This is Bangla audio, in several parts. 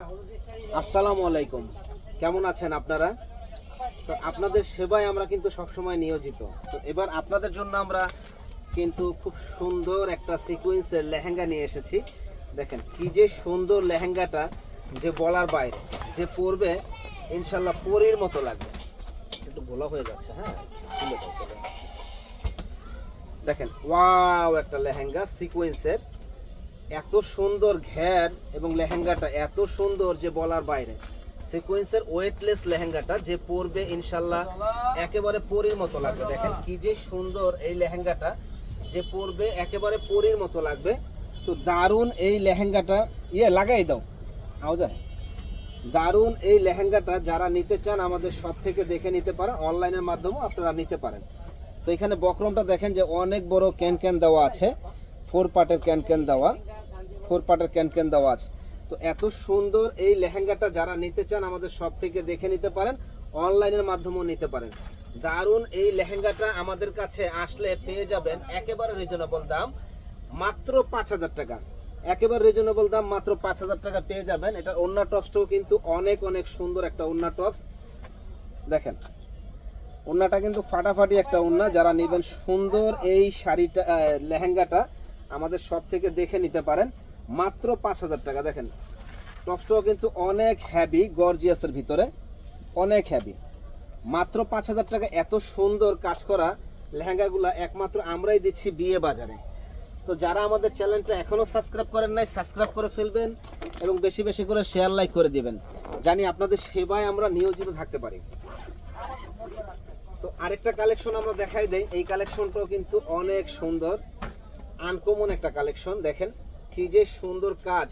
আসসালামু আলাইকুম, কেমন আছেন আপনারা? তো আপনাদের সেবায় আমরা কিন্তু সবসময় নিয়োজিত। তো এবার আপনাদের জন্য আমরা কিন্তু খুব সুন্দর একটা সিকোয়েন্সের লেহেঙ্গা নিয়ে এসেছি। দেখেন কি যে সুন্দর লেহেঙ্গাটা, যে বলার বাইরে, যে পরবে ইনশাল্লাহ পরীর মতো লাগবে। একটু গোলা হয়ে যাচ্ছে, হ্যাঁ খুলে দাও, চলে। দেখেন ওয়াও, একটা লেহেঙ্গা সিকোয়েন্সের, এত সুন্দর ঘের এবং লেহেঙ্গাটা এত সুন্দর যে বলার বাইরে। সিকোয়েন্সের ওয়েটলেস লেহেঙ্গাটা যে পরবে ইনশাল্লাহ একেবারে পরীর মতো লাগবে। দেখেন কি যে সুন্দর এই লেহেঙ্গাটা, যে পরবে একেবারে পরীর মতো লাগবে। তো দারুণ এই লেহেঙ্গাটা, লাগাই দাও, আও যায়। দারুণ এই লেহেঙ্গাটা যারা নিতে চান আমাদের সব থেকে দেখে নিতে পারেন, অনলাইনের মাধ্যমেও আপনারা নিতে পারেন। তো এখানে বক্রমটা দেখেন যে অনেক বড় ক্যান দেওয়া আছে, 4 পার্টের ক্যান দেওয়া, 4 পার্টের ক্যান দেওয়া আছে। তো এত সুন্দর এই লেহেঙ্গাটা যারা নিতে চান আমাদের সব থেকে দেখে নিতে পারেন, অনলাইনের মাধ্যমেও নিতে পারেন। দারুণ এই লেহেঙ্গাটা আমাদের কাছে আসলে পেয়ে যাবেন একেবারে রিজনেবল দাম, মাত্র 5,000 টাকা। একেবারে রিজনেবল দাম, মাত্র 5,000 টাকা পেয়ে যাবেন। এটা ওড়না টপসটাও কিন্তু অনেক অনেক সুন্দর একটা ওড়না টপস। দেখেন ওড়নাটা কিন্তু ফাটাফাটি একটা ওড়না। যারা নেবেন সুন্দর এই শাড়িটা, লেহেঙ্গাটা আমাদের সব থেকে দেখে নিতে পারেন, মাত্র 5,000 টাকা। দেখেন টপসটাও কিন্তু অনেক হ্যাভি, গর্জিয়াসের ভিতরে অনেক হ্যাভি, মাত্র 5,000 টাকা। এত সুন্দর কাজ করা লেহেঙ্গাগুলা একমাত্র আমরাই দিচ্ছি বিয়ে বাজারে। তো যারা আমাদের চ্যানেলটা এখনো সাবস্ক্রাইব করেন নাই, সাবস্ক্রাইব করে ফেলবেন এবং বেশি বেশি করে শেয়ার লাইক করে দিবেন, জানি আপনাদের সেবায় আমরা নিয়োজিত থাকতে পারি। তো আরেকটা কালেকশন আমরা দেখাই দেই। এই কালেকশনটাও কিন্তু অনেক সুন্দর, আনকমন একটা কালেকশন। দেখেন কি যে সুন্দর কাজ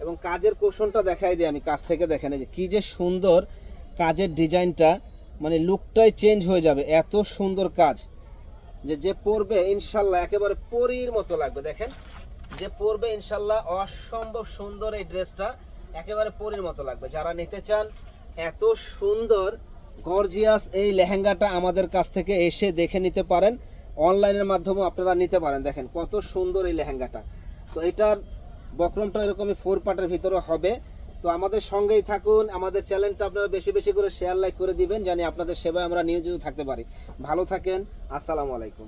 এবং কাজের কৌশলটা দেখাই দিই আমি কাছ থেকে। দেখেন এই যে কি যে সুন্দর কাজের ডিজাইনটা, মানে লুকটাই চেঞ্জ হয়ে যাবে, এত সুন্দর কাজ। যে পরবে ইনশাল্লাহ একেবারে পরীর মতো লাগবে। দেখেন যে পরবে ইনশাল্লাহ অসম্ভব সুন্দর এই ড্রেসটা, একেবারে পরীর মতো লাগবে। যারা নিতে চান এত সুন্দর গর্জিয়াস এই লেহেঙ্গাটা আমাদের কাছ থেকে এসে দেখে নিতে পারেন, অনলাইনের মাধ্যমেও আপনারা নিতে পারেন। দেখেন কত সুন্দর এই লেহেঙ্গাটা। তো এটার বক্রমটা এরকমই 4 পার্টের ভিতরে হবে। তো আমাদের সঙ্গেই থাকুন, আমাদের চ্যানেলটা আপনারা বেশি বেশি করে শেয়ার লাইক করে দিবেন, জানি আপনাদের সেবায় আমরা নিয়োজিত থাকতে পারি। ভালো থাকেন, আসসালামু আলাইকুম।